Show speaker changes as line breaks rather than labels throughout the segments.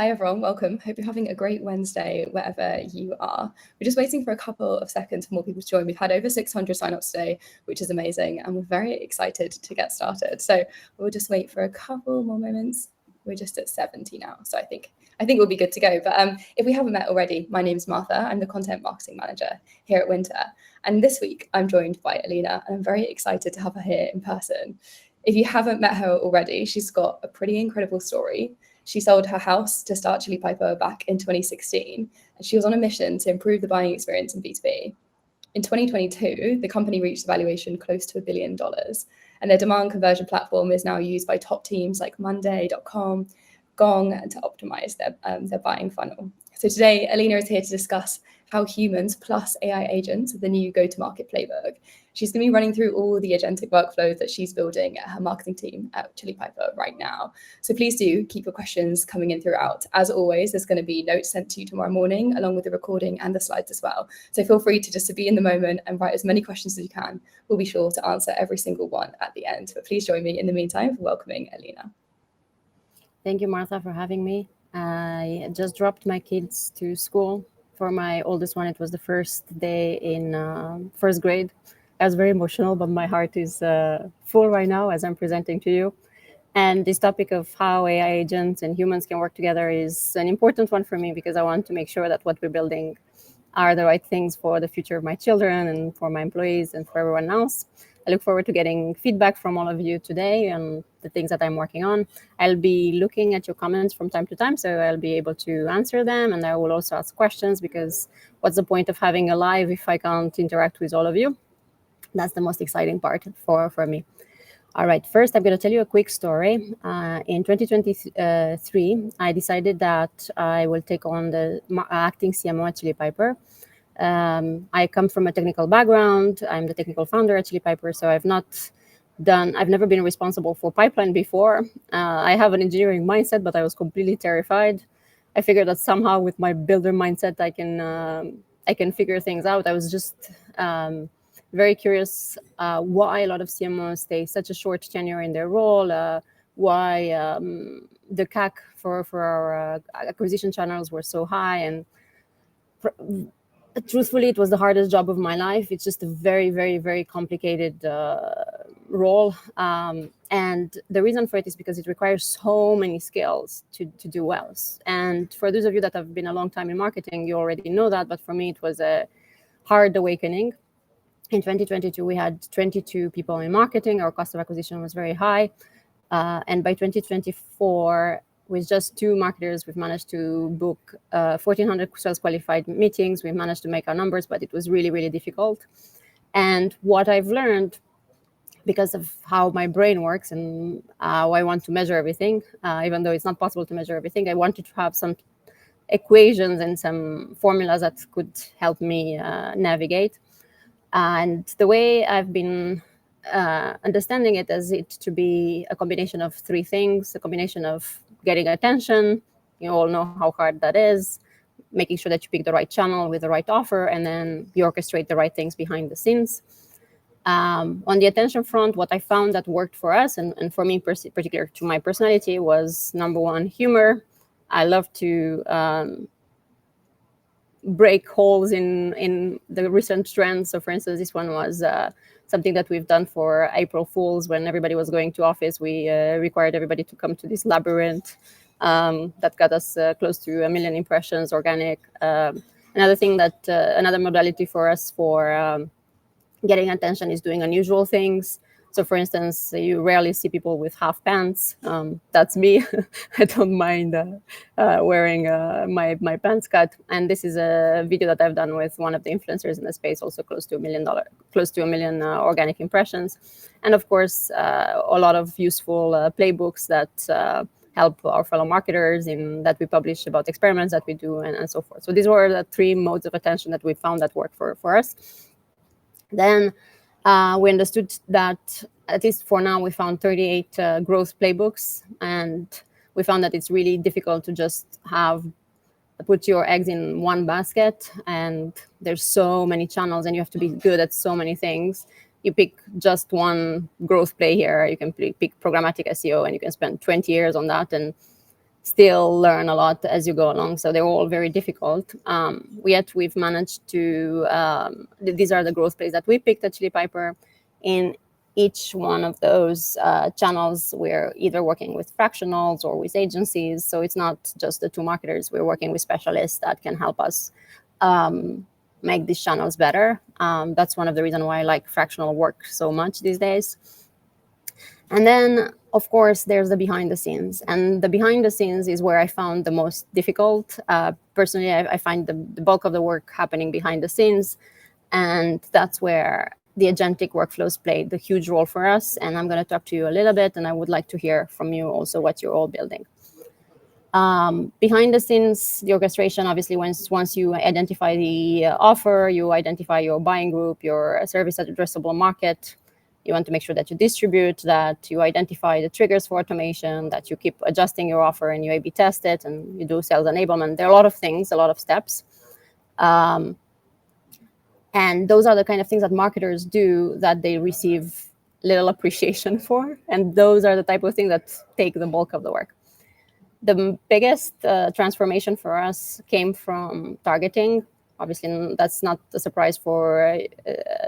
Hi everyone, welcome. Hope you're having a great Wednesday wherever you are. We're just waiting for a couple of seconds for more people to join. We've had over 600 signups today, which is amazing, and we're very excited to get started. So we'll just wait for a couple more moments. We're just at 70 now, so I think we'll be good to go. But if we haven't met already, my name's Martha. I'm the content marketing manager here at Wynter, and this week I'm joined by Alina, and I'm very excited to have her here in person. If you haven't met her already, she's got a pretty incredible story. She sold her house to start Chili Piper back in 2016, and she was on a mission to improve the buying experience in B2B. In 2022, the company reached a valuation close to $1 billion, and their demand conversion platform is now used by top teams like Monday.com, Gong, to optimize their buying funnel. So today, Alina is here to discuss how humans plus AI agents are the new go-to-market playbook. She's going to be running through all the agentic workflows that she's building at her marketing team at Chili Piper right now. So please do keep your questions coming in throughout. As always, there's going to be notes sent to you tomorrow morning, along with the recording and the slides as well. So feel free to just be in the moment and write as many questions as you can. We'll be sure to answer every single one at the end. But please join me in the meantime for welcoming Alina.
Thank you, Martha, for having me. I just dropped my kids to school. For my oldest one, it was the first day in first grade. I was very emotional, but my heart is full right now as I'm presenting to you. And this topic of how AI agents and humans can work together is an important one for me because I want to make sure that what we're building are the right things for the future of my children and for my employees and for everyone else. I look forward to getting feedback from all of you today and the things that I'm working on. I'll be looking at your comments from time to time, so I'll be able to answer them, and I will also ask questions because what's the point of having a live if I can't interact with all of you? That's the most exciting part for me. All right, first I'm going to tell you a quick story. In 2023, I decided that I will take on the acting CMO at Chili Piper. I come from a technical background. I'm the technical founder at Chili Piper, so I've never been responsible for pipeline before. I have an engineering mindset, but I was completely terrified. I figured that somehow with my builder mindset, I can figure things out. I was just very curious why a lot of CMOs stay such a short tenure in their role, why the CAC for our acquisition channels were so high, and truthfully, it was the hardest job of my life. It's just a very, very, very complicated role. And the reason for it is because it requires so many skills to do well. And for those of you that have been a long time in marketing, you already know that. But for me, it was a hard awakening. In 2022, we had 22 people in marketing. Our cost of acquisition was very high. And by 2024, with just 2 marketers, we've managed to book 1,400 sales qualified meetings. We've managed to make our numbers, but it was really, really difficult. And what I've learned, because of how my brain works and how I want to measure everything, even though it's not possible to measure everything, I wanted to have some equations and some formulas that could help me navigate. And the way I've been understanding it is it to be a combination of 3 things: a combination of getting attention. You all know how hard that is. Making sure that you pick the right channel with the right offer, and then you orchestrate the right things behind the scenes. On the attention front, what I found that worked for us, and for me, particular to my personality, was number 1, humor. I love to break holes in the recent trends. So for instance, this one was something that we've done for April Fools. When everybody was going to office, we required everybody to come to this labyrinth that got us close to 1 million impressions, organic. Another thing that, another modality for us for getting attention is doing unusual things. So for instance, you rarely see people with half pants. That's me. I don't mind wearing my pants cut. And this is a video that I've done with one of the influencers in the space, also close to $1 million organic impressions. And of course, a lot of useful playbooks that help our fellow marketers in that we publish about experiments that we do and so forth. So these were the 3 modes of attention that we found that work for us. Then we understood that, at least for now, we found 38 growth playbooks, and we found that it's really difficult to just put your eggs in one basket, and there's so many channels, and you have to be good at so many things. You pick just one growth play here. You can pick programmatic SEO, and you can spend 20 years on that, and still learn a lot as you go along. So they're all very difficult. Yet we've managed to, these are the growth plays that we picked at Chili Piper. In each one of those channels, we're either working with fractionals or with agencies. So it's not just the two marketers, we're working with specialists that can help us make these channels better. That's one of the reasons why I like fractional work so much these days. And then, of course, there's the behind the scenes. And the behind the scenes is where I found the most difficult. Personally, I find the bulk of the work happening behind the scenes. And that's where the agentic workflows played a huge role for us. And I'm going to talk to you a little bit. And I would like to hear from you also what you're all building. Behind the scenes, the orchestration, obviously, once you identify the offer, you identify your buying group, your service addressable market, you want to make sure that you distribute, that you identify the triggers for automation, that you keep adjusting your offer and you A/B test it, and you do sales enablement. There are a lot of things, a lot of steps. And those are the kind of things that marketers do that they receive little appreciation for. And those are the type of things that take the bulk of the work. The biggest transformation for us came from targeting. Obviously, that's not a surprise for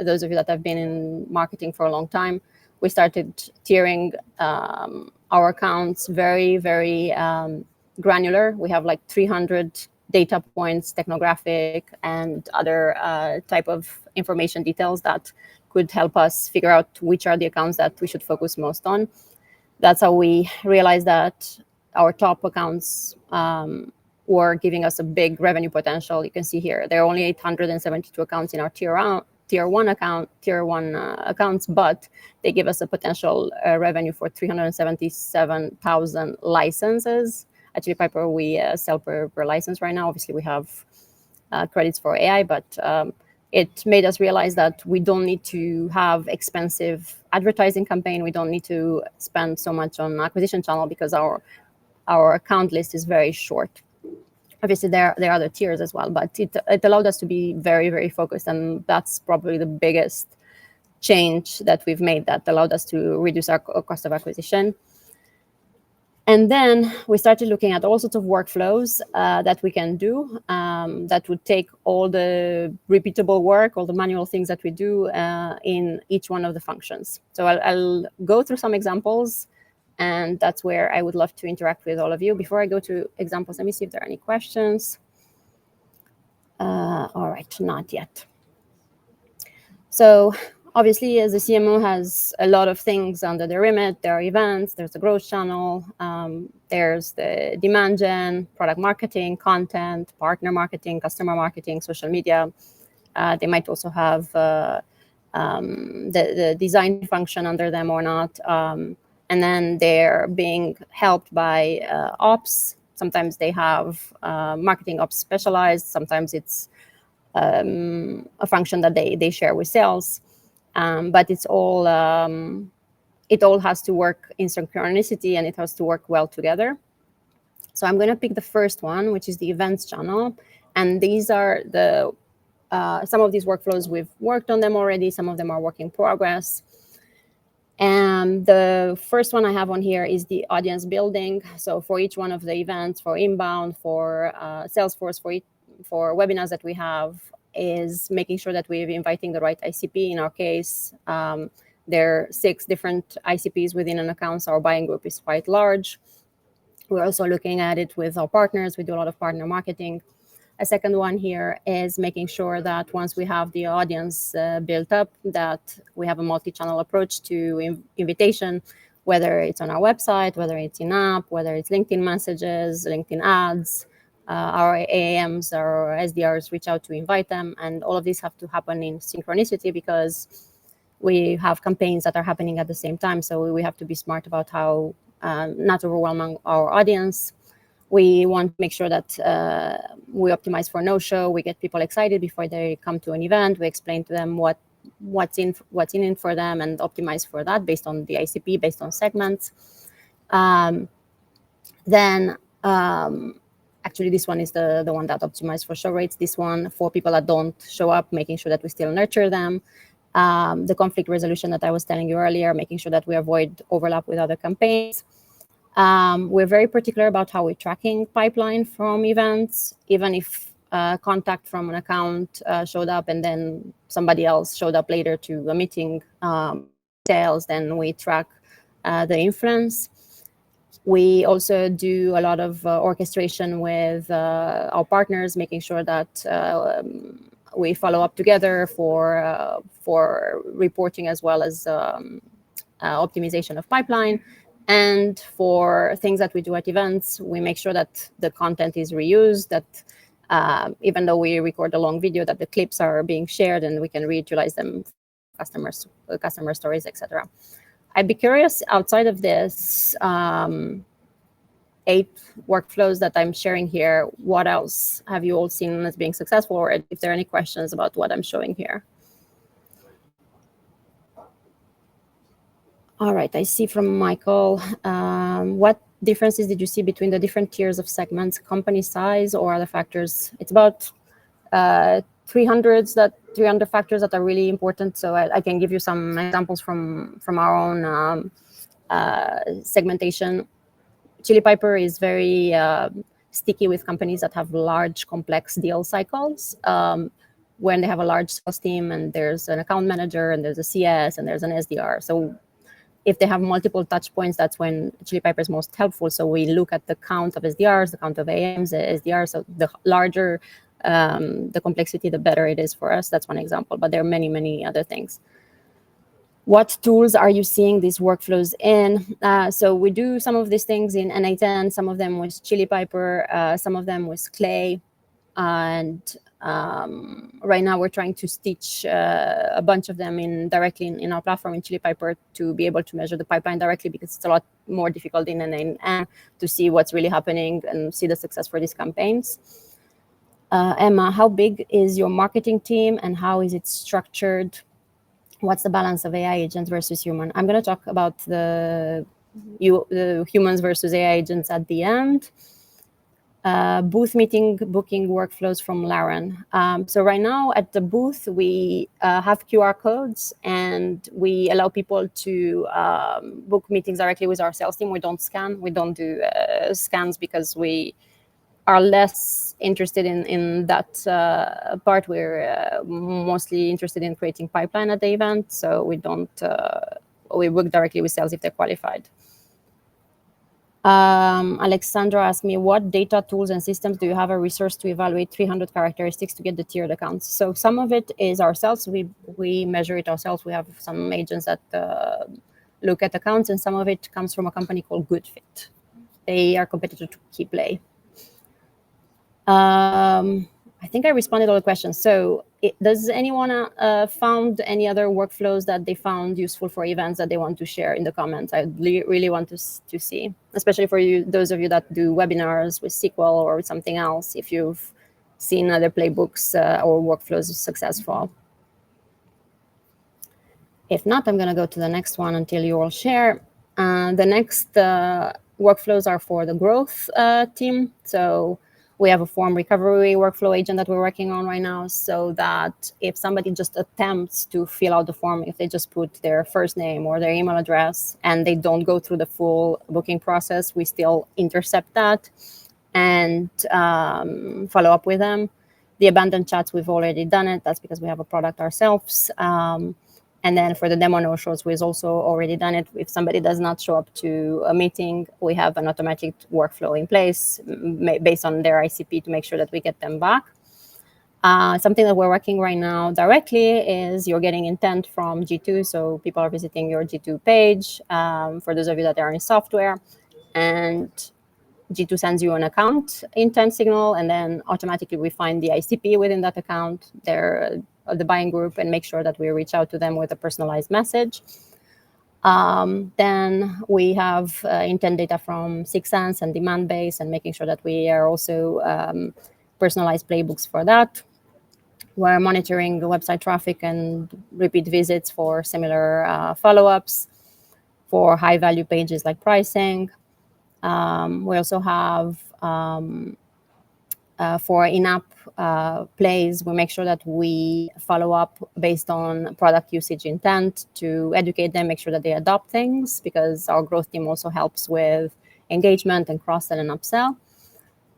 those of you that have been in marketing for a long time. We started tiering our accounts very, very granular. We have like 300 data points, technographic, and other type of information details that could help us figure out which are the accounts that we should focus most on. That's how we realized that our top accounts were giving us a big revenue potential. You can see here, there are only 872 accounts in our tier one accounts, but they give us a potential revenue for 377,000 licenses. At Chili Piper, we sell per license right now. Obviously, we have credits for AI, but it made us realize that we don't need to have expensive advertising campaign. We don't need to spend so much on acquisition channel because our account list is very short. Obviously, there are other tiers as well, but it allowed us to be very, very focused. And that's probably the biggest change that we've made that allowed us to reduce our cost of acquisition. And then we started looking at all sorts of workflows that we can do that would take all the repeatable work, all the manual things that we do in each one of the functions. So I'll go through some examples. And that's where I would love to interact with all of you. Before I go to examples, let me see if there are any questions. All right, not yet. So obviously, as the CMO has a lot of things under their remit, there are events, there's the growth channel, there's the demand gen, product marketing, content, partner marketing, customer marketing, social media. They might also have the design function under them or not. And then they're being helped by ops. Sometimes they have marketing ops specialized. Sometimes it's a function that they share with sales. But it's all it all has to work in synchronicity, and it has to work well together. So I'm going to pick the first one, which is the events channel. And these are the some of these workflows, we've worked on them already. Some of them are work in progress. And the first one I have on here is the audience building. So for each one of the events, for inbound, for Salesforce, for webinars that we have, is making sure that we're inviting the right ICP. In our case, there are 6 different ICPs within an account, so our buying group is quite large. We're also looking at it with our partners. We do a lot of partner marketing. A second one here is making sure that once we have the audience built up, that we have a multi-channel approach to invitation, whether it's on our website, whether it's in app, whether it's LinkedIn messages, LinkedIn ads. Our AAMs, our SDRs reach out to invite them, and all of these have to happen in synchronicity because we have campaigns that are happening at the same time. So we have to be smart about how not overwhelming our audience. We want to make sure that we optimize for no-show. We get people excited before they come to an event. We explain to them what's in it for them and optimize for that based on the ICP, based on segments. Actually, this one is the one that optimized for show rates. This one for people that don't show up, making sure that we still nurture them. The conflict resolution that I was telling you earlier, making sure that we avoid overlap with other campaigns. We're very particular about how we're tracking pipeline from events, even if contact from an account showed up and then somebody else showed up later to a meeting sales, then we track the influence. We also do a lot of orchestration with our partners, making sure that we follow up together for reporting as well as optimization of pipeline. And for things that we do at events, we make sure that the content is reused, that even though we record a long video, that the clips are being shared and we can reutilize them for customer stories, etc. I'd be curious, outside of this 8 workflows that I'm sharing here, what else have you all seen as being successful, or if there are any questions about what I'm showing here? All right, I see from Michael, what differences did you see between the different tiers of segments, company size or other factors? It's about 300 factors that are really important. So I can give you some examples from our own segmentation. Chili Piper is very sticky with companies that have large, complex deal cycles. When they have a large sales team and there's an account manager and there's a CS and there's an SDR. So if they have multiple touch points, that's when Chili Piper is most helpful. So we look at the count of SDRs, the count of AMs, the SDRs. So the larger the complexity, the better it is for us. That's one example, but there are many, many other things. What tools are you seeing these workflows in? So we do some of these things in N8N, some of them with Chili Piper, some of them with Clay. And right now we're trying to stitch a bunch of them directly in our platform in Chili Piper to be able to measure the pipeline directly, because it's a lot more difficult in N8N to see what's really happening and see the success for these campaigns. Emma, how big is your marketing team and how is it structured? What's the balance of AI agents versus human? I'm going to talk about the humans versus AI agents at the end. Booth meeting booking workflows from Laren. So right now at the booth, we have QR codes and we allow people to book meetings directly with our sales team. We don't scan. We don't do scans because we are less interested in that part. We're mostly interested in creating pipeline at the event. So we don't, we work directly with sales if they're qualified. Alexandra asked me, what data tools and systems do you have a resource to evaluate 300 characteristics to get the tiered accounts? So some of it is ourselves. We measure it ourselves. We have some agents that look at accounts, and some of it comes from a company called GoodFit. They are competitor to KeyPlay. I think I responded to all the questions. So does anyone found any other workflows that they found useful for events that they want to share in the comments? I really want to see, especially for you, those of you that do webinars with SQL or with something else, if you've seen other playbooks or workflows successful. If not, I'm going to go to the next one until you all share. The next workflows are for the growth team. So we have a form recovery workflow agent that we're working on right now, so that if somebody just attempts to fill out the form, if they just put their first name or their email address and they don't go through the full booking process, we still intercept that and follow up with them. The abandoned chats, we've already done it. That's because we have a product ourselves. And then for the demo no-shows, we've also already done it. If somebody does not show up to a meeting, we have an automatic workflow in place based on their ICP to make sure that we get them back. Something that we're working right now directly is you're getting intent from G2. So people are visiting your G2 page, for those of you that are in software. And G2 sends you an account intent signal, and then automatically we find the ICP within that account, the buying group, and make sure that we reach out to them with a personalized message. Then we have intent data from 6sense and demand base, and making sure that we are also personalized playbooks for that. We're monitoring the website traffic and repeat visits for similar follow-ups for high-value pages like pricing. We also have for in-app plays, we make sure that we follow up based on product usage intent to educate them, make sure that they adopt things, because our growth team also helps with engagement and cross-sell and upsell.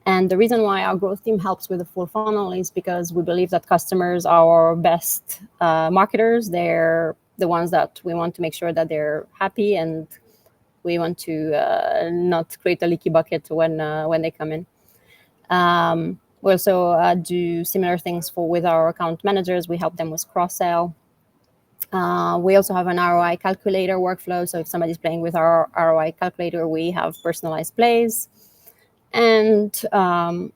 And the reason why our growth team helps with the full funnel is because we believe that customers are our best marketers. They're the ones that we want to make sure that they're happy, and we want to not create a leaky bucket when they come in. We also do similar things with our account managers. We help them with cross-sell. We also have an ROI calculator workflow. So if somebody's playing with our ROI calculator, we have personalized plays. And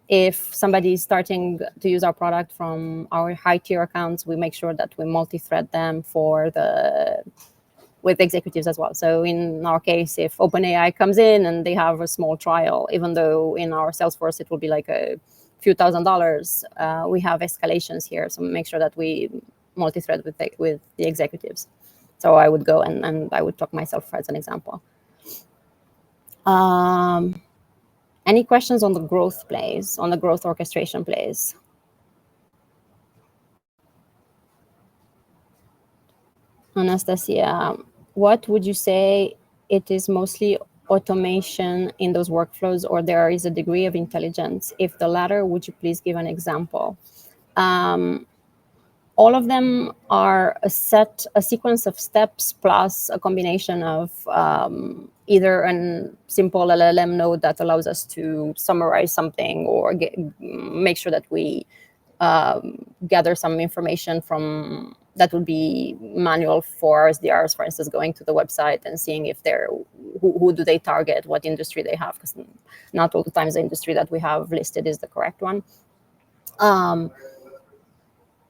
if somebody's starting to use our product from our high-tier accounts, we make sure that we multi-thread them with executives as well. So in our case, if OpenAI comes in and they have a small trial, even though in our Salesforce it will be like a few $1,000s, we have escalations here. So make sure that we multi-thread with the executives. So I would go and I would talk myself as an example. Any questions on the growth plays, on the growth orchestration plays? Anastasia, what would you say it is mostly automation in those workflows, or there is a degree of intelligence? If the latter, would you please give an example? All of them are a sequence of steps plus a combination of either a simple LLM node that allows us to summarize something or make sure that we gather some information from that would be manual for SDRs, for instance, going to the website and seeing if who do they target, what industry they have, because not all the times the industry that we have listed is the correct one.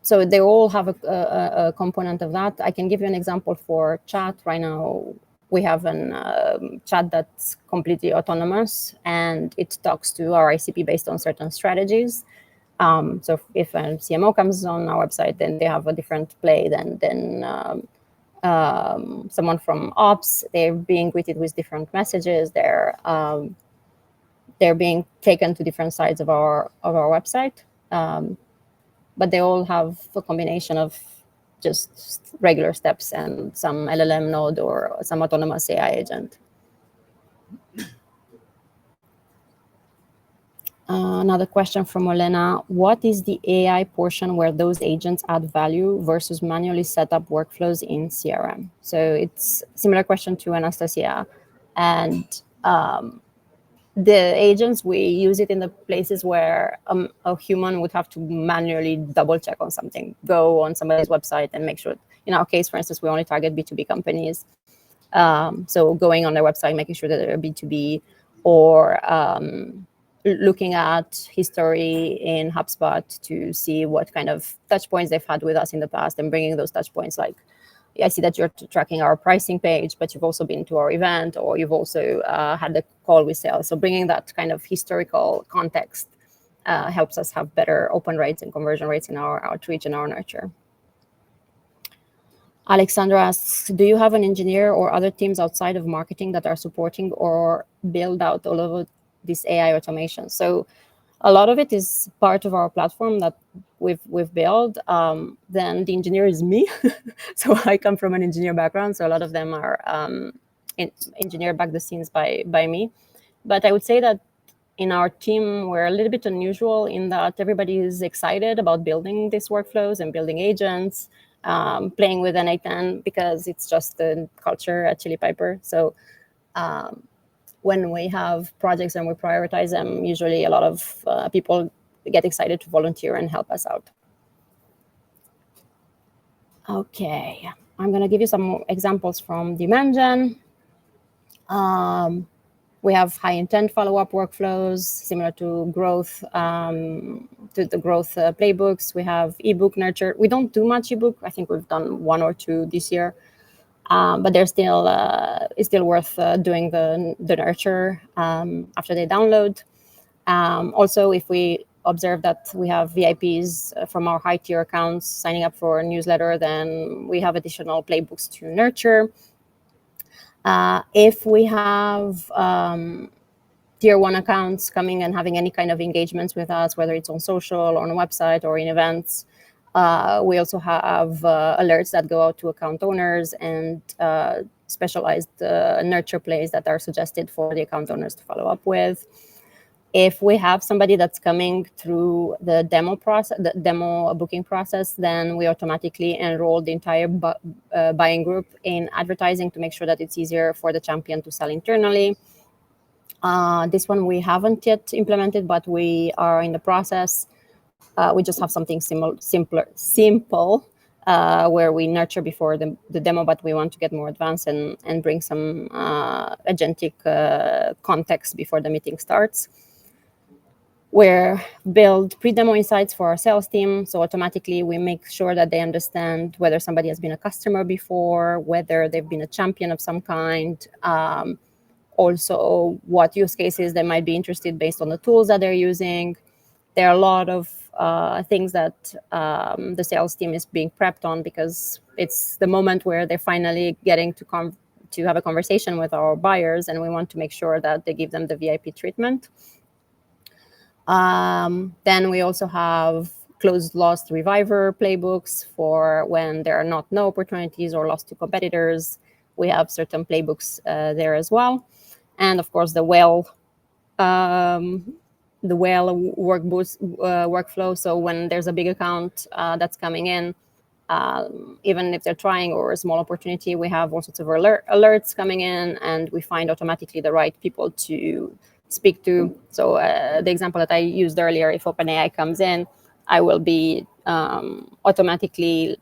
So they all have a component of that. I can give you an example for chat. Right now, we have a chat that's completely autonomous, and it talks to our ICP based on certain strategies. So if a CMO comes on our website, then they have a different play than someone from ops. They're being greeted with different messages. They're being taken to different sides of our website. But they all have a combination of just regular steps and some LLM node or some autonomous AI agent. Another question from Olena. What is the AI portion where those agents add value versus manually set up workflows in CRM? So it's a similar question to Anastasia. And the agents, we use it in the places where a human would have to manually double check on something, go on somebody's website and make sure. In our case, for instance, we only target B2B companies. So going on their website, making sure that they're B2B, or looking at history in HubSpot to see what kind of touch points they've had with us in the past and bringing those touch points, like, I see that you're tracking our pricing page, but you've also been to our event, or you've also had the call with sales. So bringing that kind of historical context helps us have better open rates and conversion rates in our outreach and our nurture. Alexandra asks, do you have an engineer or other teams outside of marketing that are supporting or build out all of this AI automation? So a lot of it is part of our platform that we've built. Then the engineer is me. So I come from an engineer background. So a lot of them are engineered back the scenes by me. But I would say that in our team, we're a little bit unusual in that everybody is excited about building these workflows and building agents, playing with n8n, because it's just the culture at Chili Piper. So when we have projects and we prioritize them, usually a lot of people get excited to volunteer and help us out. Okay, I'm going to give you some examples from demand gen. We have high intent follow-up workflows similar to growth, to the growth playbooks. We have ebook nurture. We don't do much ebook. I think we've done 1 or 2 this year. But they're still it's still worth doing the nurture after they download. Also, if we observe that we have VIPs from our high tier accounts signing up for a newsletter, then we have additional playbooks to nurture. If we have tier 1 accounts coming and having any kind of engagements with us, whether it's on social or on a website or in events, we also have alerts that go out to account owners and specialized nurture plays that are suggested for the account owners to follow up with. If we have somebody that's coming through the demo process, the demo booking process, then we automatically enroll the entire buying group in advertising to make sure that it's easier for the champion to sell internally. This one we haven't yet implemented, but we are in the process. We just have something simple, where we nurture before the demo, but we want to get more advanced and bring some agentic context before the meeting starts. We build pre-demo insights for our sales team. So automatically we make sure that they understand whether somebody has been a customer before, whether they've been a champion of some kind, also what use cases they might be interested based on the tools that they're using. There are a lot of things that the sales team is being prepped on, because it's the moment where they're finally getting to have a conversation with our buyers, and we want to make sure that they give them the VIP treatment. Then we also have closed lost reviver playbooks for when there are not no opportunities or lost to competitors. We have certain playbooks there as well. And of course, the whale workflow. So when there's a big account that's coming in, even if they're trying or a small opportunity, we have all sorts of alerts coming in, and we find automatically the right people to speak to. So the example that I used earlier, if OpenAI comes in, I will be automatically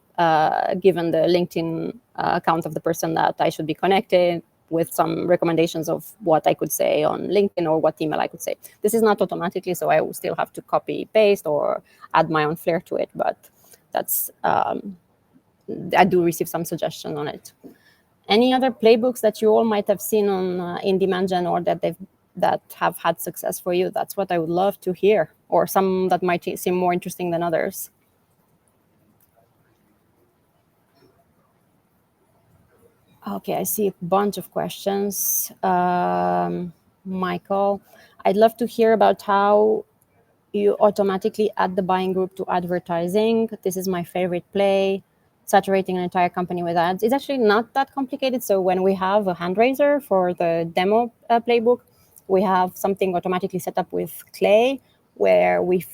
given the LinkedIn account of the person that I should be connected with, some recommendations of what I could say on LinkedIn or what email I could say. This is not automatically, so I will still have to copy, paste, or add my own flair to it, but that's I do receive some suggestions on it. Any other playbooks that you all might have seen on in demand gen, or that have had success for you? That's what I would love to hear, or some that might seem more interesting than others. Okay, I see a bunch of questions. Michael, I'd love to hear about how you automatically add the buying group to advertising. This is my favorite play, saturating an entire company with ads. It's actually not that complicated. So when we have a hand raiser for the demo playbook, we have something automatically set up with Clay, where we've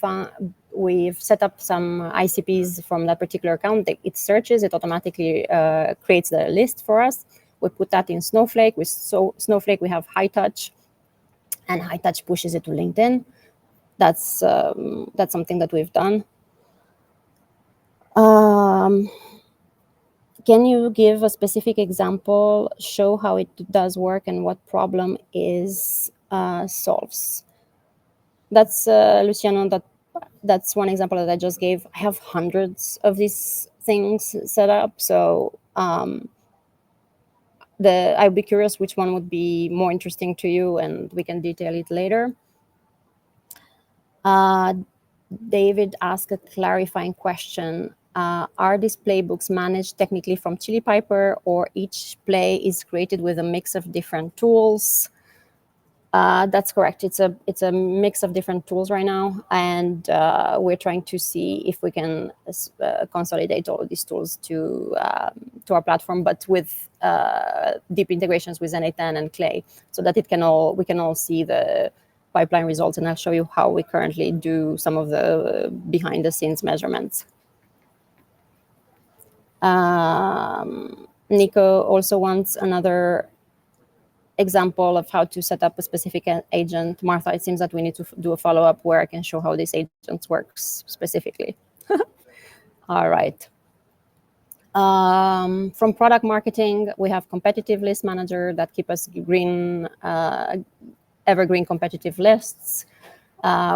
set up some ICPs from that particular account. It searches, it automatically creates the list for us. We put that in Snowflake. With Snowflake, we have high touch, and high touch pushes it to LinkedIn. That's something that we've done. Can you give a specific example, show how it does work and what problem is solves? That's Luciano, that's one example that I just gave. I have hundreds of these things set up, so I'd be curious which one would be more interesting to you, and we can detail it later. David asked a clarifying question. Are these playbooks managed technically from Chili Piper, or each play is created with a mix of different tools? That's correct. It's a mix of different tools right now, and we're trying to see if we can consolidate all of these tools to our platform, but with deep integrations with N8N and Clay, so that we can all see the pipeline results. And I'll show you how we currently do some of the behind the scenes measurements. Nico also wants another example of how to set up a specific agent. Martha, it seems that we need to do a follow-up where I can show how this agent works specifically. All right. From product marketing, we have competitive list manager that keep us green, evergreen competitive lists.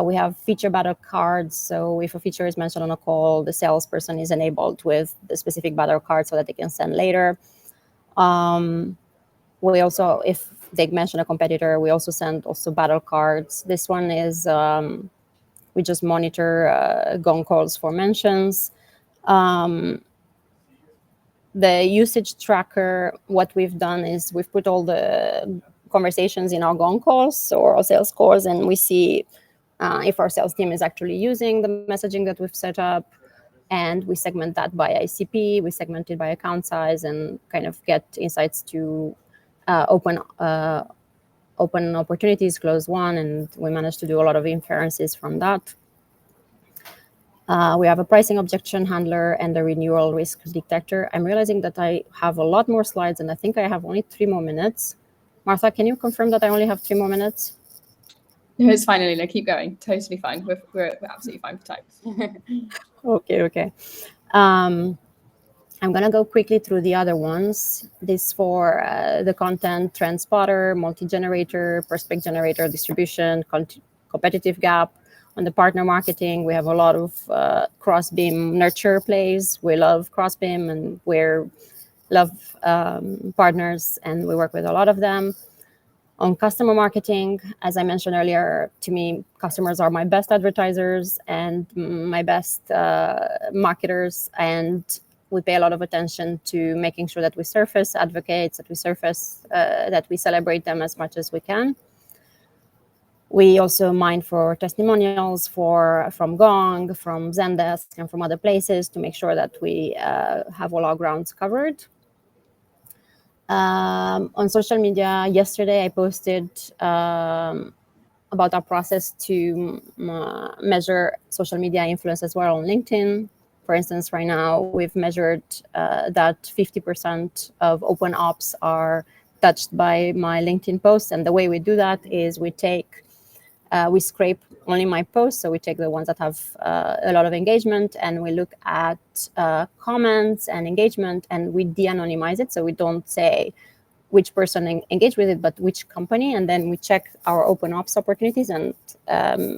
We have feature battle cards. So if a feature is mentioned on a call, the salesperson is enabled with the specific battle card so that they can send later. We also, if they mention a competitor, we also send battle cards. This one is, we just monitor gong calls for mentions. The usage tracker, what we've done is we've put all the conversations in our gong calls or our sales calls, and we see if our sales team is actually using the messaging that we've set up. And we segment that by ICP, we segment it by account size, and kind of get insights to open opportunities, close one, and we managed to do a lot of inferences from that. We have a pricing objection handler and a renewal risk detector. I'm realizing that I have a lot more slides, and I think I have only 3 more minutes. Martha, can you confirm that I only have 3 more minutes?
No, it's fine, Alina. Keep going. Totally fine. We're absolutely fine for time.
Okay. I'm going to go quickly through the other ones. This for the content, trend spotter, multi-generator, prospect generator, distribution, competitive gap. On the partner marketing, we have a lot of cross-beam nurture plays. We love cross-beam, and we love partners, and we work with a lot of them. On customer marketing, as I mentioned earlier, to me, customers are my best advertisers and my best marketers, and we pay a lot of attention to making sure that we surface advocates, that we celebrate them as much as we can. We also mine for testimonials from Gong, from Zendesk, and from other places to make sure that we have all our grounds covered. On social media, yesterday I posted about our process to measure social media influence as well on LinkedIn. For instance, right now we've measured that 50% of open ops are touched by my LinkedIn posts. And the way we do that is we scrape only my posts. So we take the ones that have a lot of engagement, and we look at comments and engagement, and we de-anonymize it. So we don't say which person engaged with it, but which company. And then we check our open ops opportunities and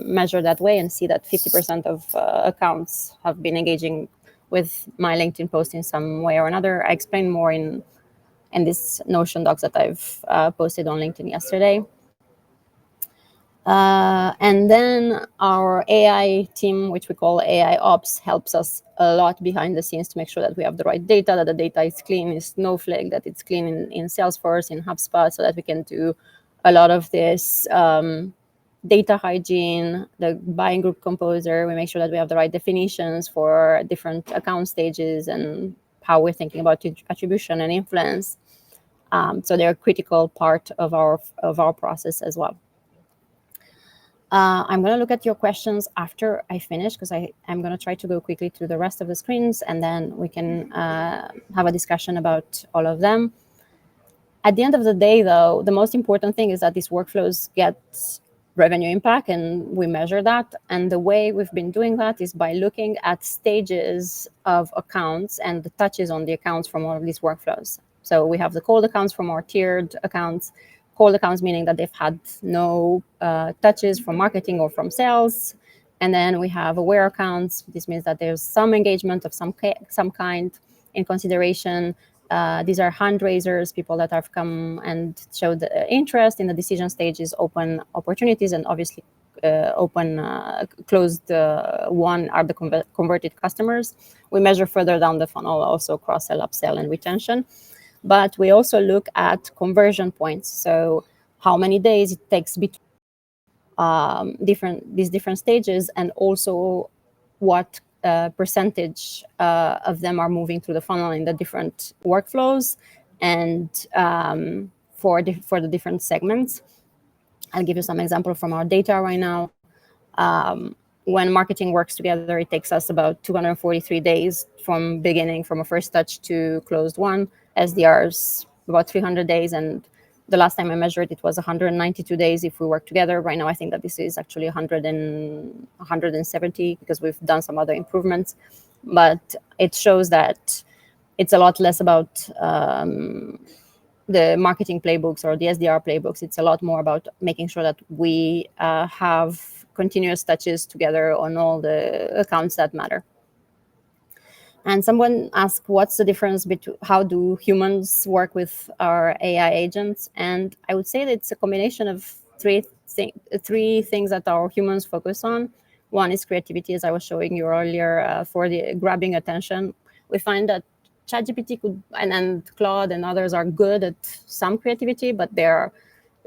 measure that way, and see that 50% of accounts have been engaging with my LinkedIn post in some way or another. I explained more in this Notion docs that I've posted on LinkedIn yesterday. And then our AI team, which we call AI Ops, helps us a lot behind the scenes to make sure that we have the right data, that the data is clean in Snowflake, that it's clean in Salesforce, in HubSpot, so that we can do a lot of this data hygiene, the buying group composer. We make sure that we have the right definitions for different account stages and how we're thinking about attribution and influence. So they're a critical part of our process as well. I'm going to look at your questions after I finish, because I'm going to try to go quickly through the rest of the screens, and then we can have a discussion about all of them. At the end of the day, though, the most important thing is that these workflows get revenue impact, and we measure that. And the way we've been doing that is by looking at stages of accounts and the touches on the accounts from all of these workflows. So we have the cold accounts from our tiered accounts. Cold accounts meaning that they've had no touches from marketing or from sales. And then we have aware accounts. This means that there's some engagement of some kind in consideration. These are hand raisers, people that have come and showed interest in the decision stages, open opportunities, and obviously closed one are the converted customers. We measure further down the funnel also cross-sell, upsell, and retention. But we also look at conversion points. So how many days it takes between these different stages, and also what percentage of them are moving through the funnel in the different workflows, and for the different segments. I'll give you some example from our data right now. When marketing works together, it takes us about 243 days from a first touch to closed one. SDRs, about 300 days. And the last time I measured, it was 192 days if we work together. Right now, I think that this is actually 170, because we've done some other improvements. But it shows that it's a lot less about the marketing playbooks or the SDR playbooks. It's a lot more about making sure that we have continuous touches together on all the accounts that matter. And someone asked, what's the difference between how do humans work with our AI agents? And I would say that it's a combination of three things that our humans focus on. One is creativity, as I was showing you earlier, for the grabbing attention. We find that ChatGPT and Claude and others are good at some creativity, but they're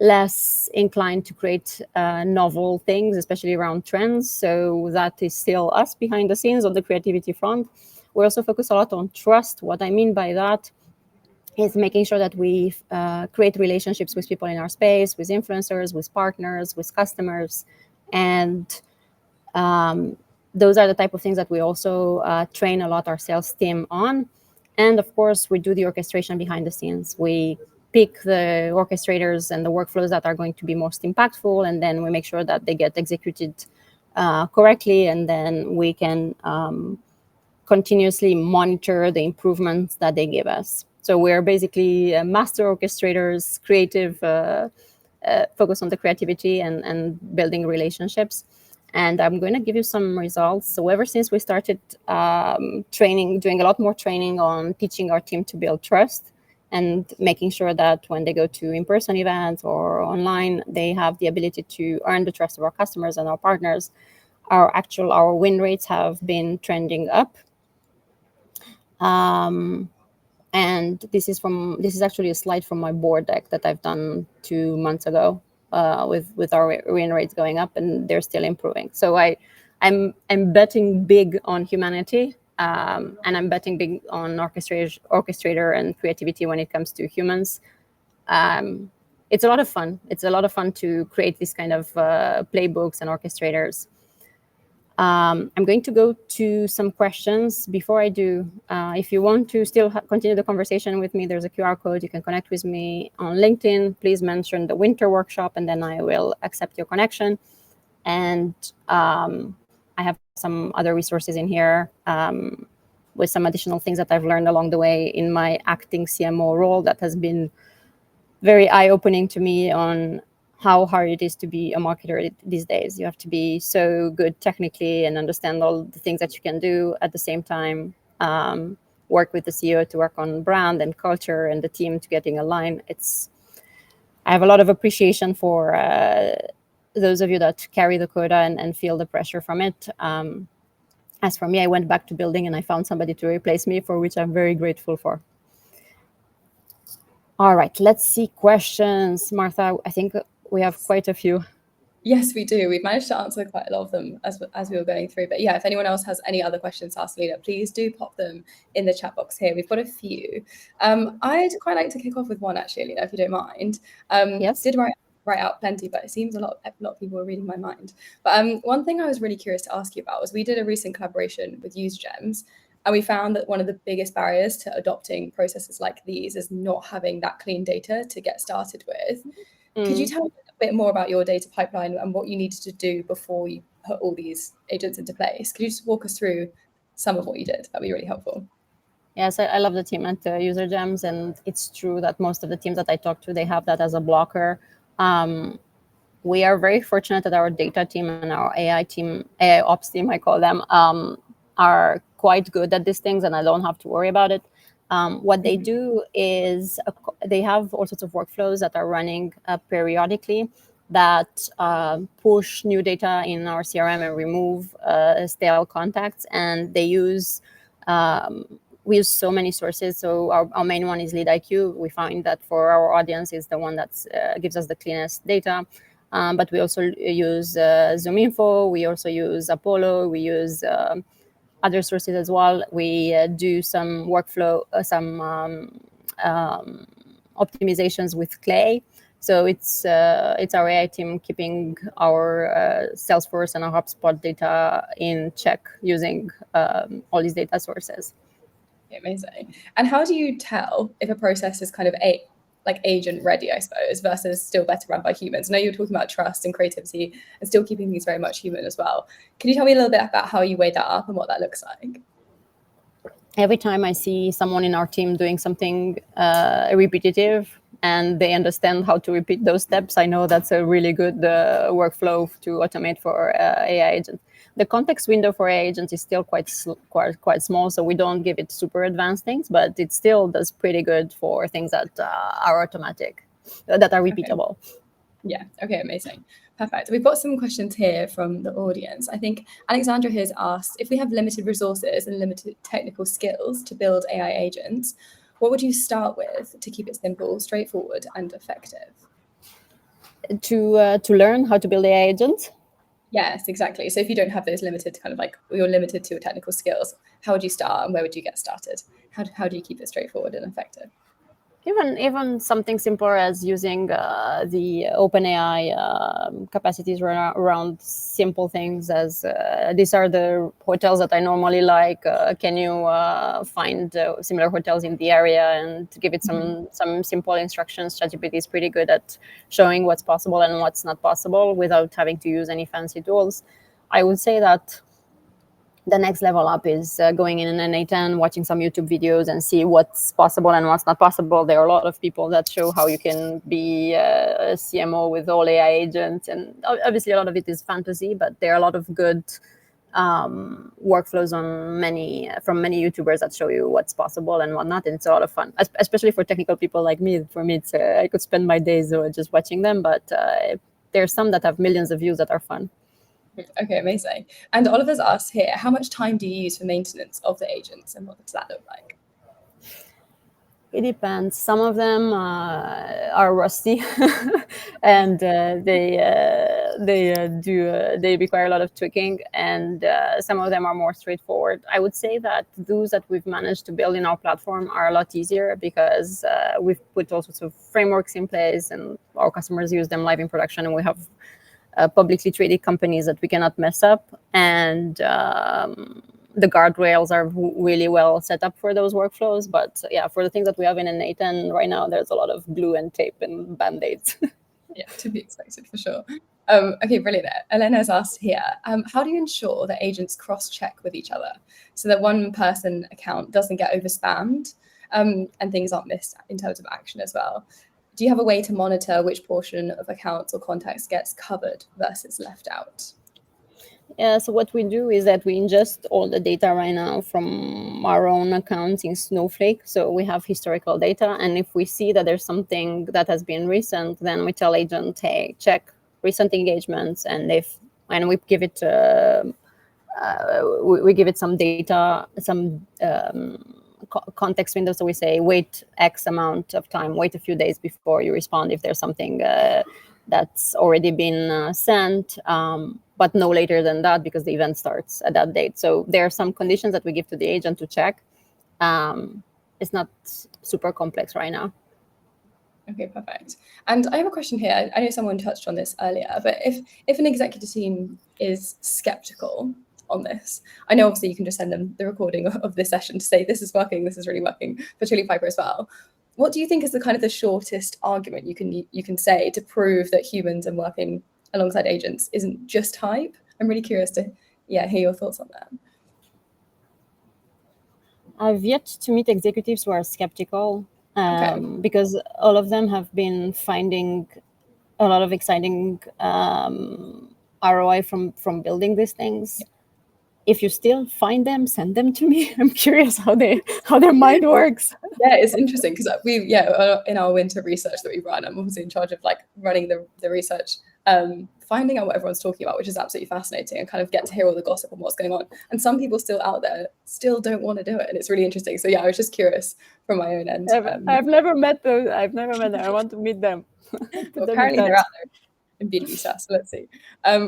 less inclined to create novel things, especially around trends. So that is still us behind the scenes on the creativity front. We also focus a lot on trust. What I mean by that is making sure that we create relationships with people in our space, with influencers, with partners, with customers. And those are the type of things that we also train a lot our sales team on. And of course, we do the orchestration behind the scenes. We pick the orchestrators and the workflows that are going to be most impactful, and then we make sure that they get executed correctly, and then we can continuously monitor the improvements that they give us. So we're basically master orchestrators, creative, focus on the creativity and building relationships. And I'm going to give you some results. So ever since we started training, doing a lot more training on teaching our team to build trust and making sure that when they go to in-person events or online, they have the ability to earn the trust of our customers and our partners, our win rates have been trending up. And this is actually a slide from my board deck that I've done 2 months ago, with our win rates going up, and they're still improving. So I'm betting big on humanity, and I'm betting big on orchestrator and creativity when it comes to humans. It's a lot of fun. It's a lot of fun to create these kind of playbooks and orchestrators. I'm going to go to some questions. Before I do, if you want to still continue the conversation with me, there's a QR code. You can connect with me on LinkedIn. Please mention the Wynter Workshop, and then I will accept your connection. And I have some other resources in here with some additional things that I've learned along the way in my acting CMO role that has been very eye-opening to me on how hard it is to be a marketer these days. You have to be so good technically and understand all the things that you can do at the same time, work with the CEO to work on brand and culture and the team to getting aligned. I have a lot of appreciation for those of you that carry the quota and feel the pressure from it. As for me, I went back to building and I found somebody to replace me, for which I'm very grateful for. All right, let's see questions. Martha, I think we have quite a few.
Yes, we do. We've managed to answer quite a lot of them as we were going through. But yeah, if anyone else has any other questions to ask Alina, please do pop them in the chat box here. We've got a few. I'd quite like to kick off with one, actually, Alina, if you don't mind.
Yes.
Did write out plenty, but it seems a lot of people are reading my mind. But one thing I was really curious to ask you about was we did a recent collaboration with UseGems, and we found that one of the biggest barriers to adopting processes like these is not having that clean data to get started with. Could you tell me a bit more about your data pipeline and what you needed to do before you put all these agents into place? Could you just walk us through some of what you did? That'd be really helpful.
Yes, I love the team at UseGems, and it's true that most of the teams that I talk to, they have that as a blocker. We are very fortunate that our data team and our AI team, AI ops team, I call them, are quite good at these things, and I don't have to worry about it. What they do is they have all sorts of workflows that are running periodically that push new data in our CRM and remove stale contacts, and they use we use so many sources. So our main one is LeadIQ. We find that for our audience is the one that gives us the cleanest data. But we also use ZoomInfo. We also use Apollo. We use other sources as well. We do some workflow, some optimizations with Clay. So it's our AI team keeping our Salesforce and our HubSpot data in check using all these data sources.
Amazing. And how do you tell if a process is kind of agent ready, I suppose, versus still better run by humans? I know you're talking about trust and creativity and still keeping things very much human as well. Can you tell me a little bit about how you weigh that up and what that looks like?
Every time I see someone in our team doing something repetitive and they understand how to repeat those steps, I know that's a really good workflow to automate for AI agents. The context window for AI agents is still quite small, so we don't give it super advanced things, but it still does pretty good for things that are automatic, that are repeatable.
Okay. Yeah. Okay. Amazing. Perfect. We've got some questions here from the audience. I think Alexandra has asked, if we have limited resources and limited technical skills to build AI agents, what would you start with to keep it simple, straightforward, and effective?
To learn how to build AI agents.
Yes, exactly. So if you don't have those limited kind of like, you're limited to your technical skills, how would you start and where would you get started? How do you keep it straightforward and effective?
Even something simpler as using the OpenAI capacities around simple things as these are the hotels that I normally like. Can you find similar hotels in the area and give it some simple instructions? ChatGPT is pretty good at showing what's possible and what's not possible without having to use any fancy tools. I would say that the next level up is going in an A10, watching some YouTube videos and see what's possible and what's not possible. There are a lot of people that show how you can be a CMO with all AI agents. And obviously a lot of it is fantasy, but there are a lot of good workflows from many YouTubers that show you what's possible and whatnot. And it's a lot of fun, especially for technical people like me. For me, it's I could spend my days just watching them, but there's some that have millions of views that are fun.
Okay, amazing. And Oliver's asked here, how much time do you use for maintenance of the agents and what does that look like?
It depends. Some of them are rusty, and they require a lot of tweaking. And some of them are more straightforward. I would say that those that we've managed to build in our platform are a lot easier because we've put all sorts of frameworks in place, and our customers use them live in production, and we have publicly traded companies that we cannot mess up. And the guardrails are really well set up for those workflows. But yeah, for the things that we have in an A10 right now, there's a lot of glue and tape and band-aids.
Yeah, to be expected for sure. Okay, brilliant. Elena's asked here, how do you ensure that agents cross-check with each other so that one person account doesn't get over-spammed and things aren't missed in terms of action as well? Do you have a way to monitor which portion of accounts or contacts gets covered versus left out?
Yeah, so what we do is that we ingest all the data right now from our own accounts in Snowflake. So we have historical data. And if we see that there's something that has been recent, then we tell agent, hey, check recent engagements. And we give it we give it some data, some context window. So we say, wait X amount of time, wait a few days before you respond if there's something that's already been sent, but no later than that because the event starts at that date. So there are some conditions that we give to the agent to check. It's not super complex right now.
Okay, perfect. And I have a question here. I know someone touched on this earlier, but if an executive team is skeptical on this, I know obviously you can just send them the recording of this session to say this is working, this is really working for Chili Piper as well. What do you think is the shortest argument you can say to prove that humans and working alongside agents isn't just hype? I'm really curious to hear your thoughts on that.
I've yet to meet executives who are skeptical because all of them have been finding a lot of exciting ROI from building these things. If you still find them, send them to me. I'm curious how their mind works.
Yeah, it's interesting because in our winter research that we run, I'm obviously in charge of running the research, finding out what everyone's talking about, which is absolutely fascinating, and kind of get to hear all the gossip on what's going on. And some people still out there still don't want to do it, and it's really interesting. So yeah, I was just curious from my own end.
I've never met those. I've never met them. I want to meet them.
Well, apparently they're out there in B2B SaaS. So let's see.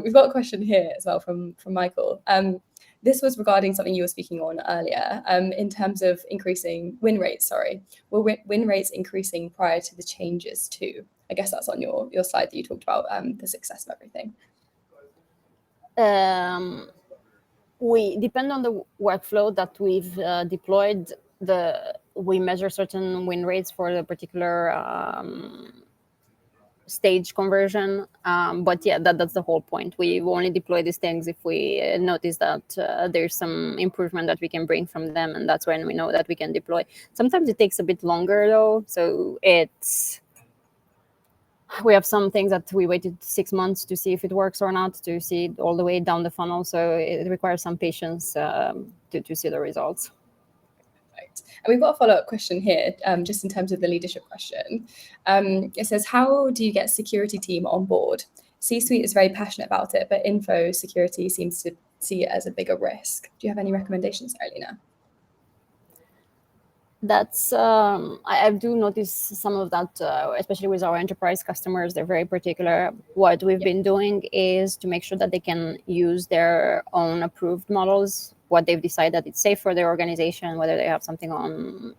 We've got a question here as well from Michael. This was regarding something you were speaking on earlier, in terms of increasing win rates. Were win rates increasing prior to the changes too? I guess that's on your slide that you talked about the success of everything.
We depend on the workflow that we've deployed. We measure certain win rates for the particular stage conversion, but yeah, that's the whole point. We only deploy these things if we notice that there's some improvement that we can bring from them, and that's when we know that we can deploy. Sometimes it takes a bit longer though, so we have some things that we waited 6 months to see if it works or not, to see it all the way down the funnel, so it requires some patience to see the results.
And we've got a follow-up question here, just in terms of the leadership question. It says, how do you get security team on board? C-suite is very passionate about it, but info security seems to see it as a bigger risk. Do you have any recommendations there, Alina?
That's I do notice some of that, especially with our enterprise customers. They're very particular. What we've been doing is to make sure that they can use their own approved models, what they've decided that it's safe for their organization, whether they have something on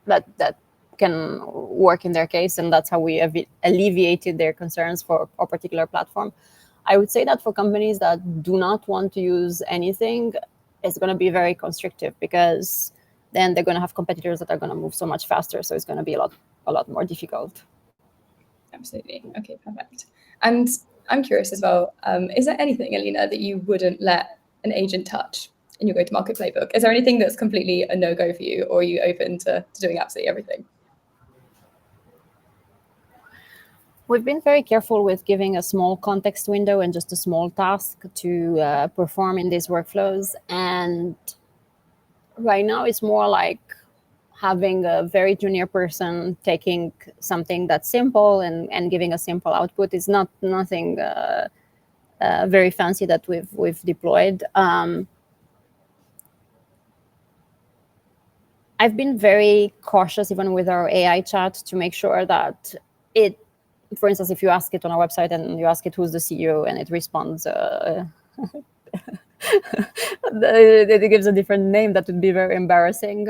that can work in their case, and that's how we alleviated their concerns for a particular platform. I would say that for companies that do not want to use anything, it's going to be very constrictive, because then they're going to have competitors that are going to move so much faster. So it's going to be a lot more difficult.
Absolutely. Okay, perfect. And I'm curious as well, is there anything, Alina, that you wouldn't let an agent touch in your go-to-market playbook? Is there anything that's completely a no-go for you, or are you open to doing absolutely everything?
We've been very careful with giving a small context window and just a small task to perform in these workflows. And right now it's more like having a very junior person taking something that's simple and giving a simple output. Is nothing very fancy that we've deployed. I've been very cautious even with our AI chat to make sure that it, for instance, if you ask it on our website and you ask it who's the CEO and it responds, it gives a different name, that would be very embarrassing.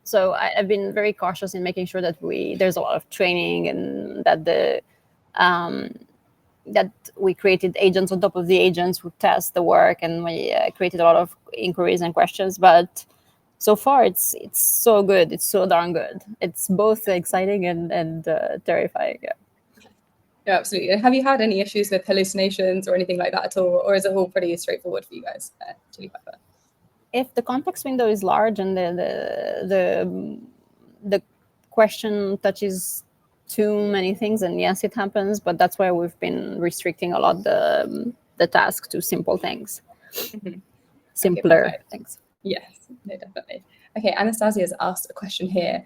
So I've been very cautious in making sure that there's a lot of training, and that that we created agents on top of the agents who test the work, and we created a lot of inquiries and questions. But so far, it's so good. It's so darn good. It's both exciting and terrifying. Yeah.
Yeah, absolutely. Have you had any issues with hallucinations or anything like that at all, or is it all pretty straightforward for you guys?
If the context window is large and the question touches too many things, and yes, it happens. But that's why we've been restricting a lot the task to simple things, simpler things.
Yes, no, definitely. Okay, Anastasia has asked a question here.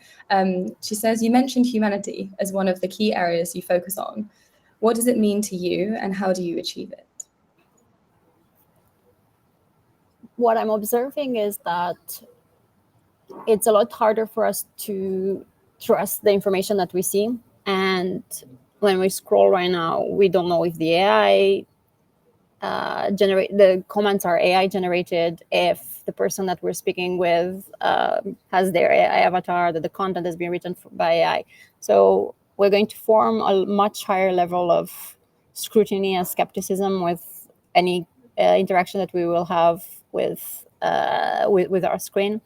She says, you mentioned humanity as one of the key areas you focus on. What does it mean to you, and how do you achieve it?
What I'm observing is that it's a lot harder for us to trust the information that we see. And when we scroll right now, we don't know if the AI the comments are AI generated, if the person that we're speaking with has their AI avatar, that the content has been written by AI. So we're going to form a much higher level of scrutiny and skepticism with any interaction that we will have with our screen.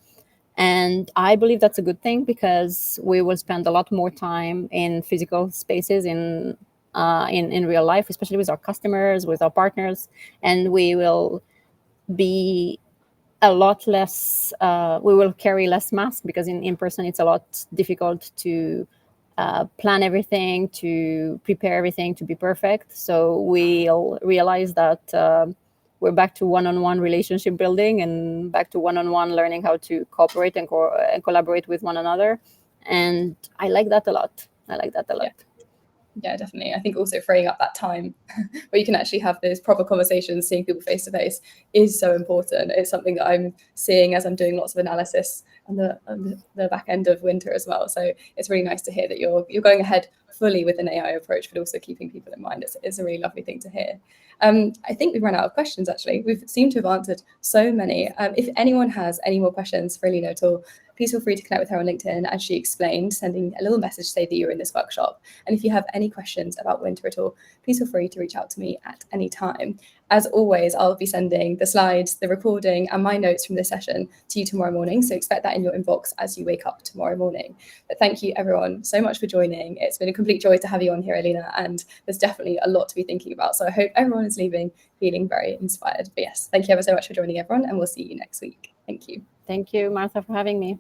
And I believe that's a good thing, because we will spend a lot more time in physical spaces, in real life, especially with our customers, with our partners, and we will be a lot less, we will carry less mask, because in person it's a lot difficult to plan everything, to prepare everything to be perfect. So we'll realize that we're back to one-on-one relationship building, and back to one-on-one learning how to cooperate and collaborate with one another. And I like that a lot.
Yeah, definitely. I think also freeing up that time where you can actually have those proper conversations, seeing people face to face, is so important. It's something that I'm seeing as I'm doing lots of analysis on the back end of Wynter as well. So it's really nice to hear that you're going ahead fully with an AI approach, but also keeping people in mind. It's a really lovely thing to hear. I think we've run out of questions, actually. We've seemed to have answered so many. If anyone has any more questions for Alina at all, please feel free to connect with her on LinkedIn, as she explained, sending a little message to say that you're in this workshop. And if you have any questions about Wynter at all, please feel free to reach out to me at any time. As always, I'll be sending the slides, the recording, and my notes from this session to you tomorrow morning. So expect that in your inbox as you wake up tomorrow morning. But thank you, everyone, so much for joining. It's been a complete joy to have you on here, Alina, and there's definitely a lot to be thinking about. So I hope everyone is leaving feeling very inspired. But yes, thank you ever so much for joining, everyone, and we'll see you next week. Thank you.
Thank you, Martha, for having me.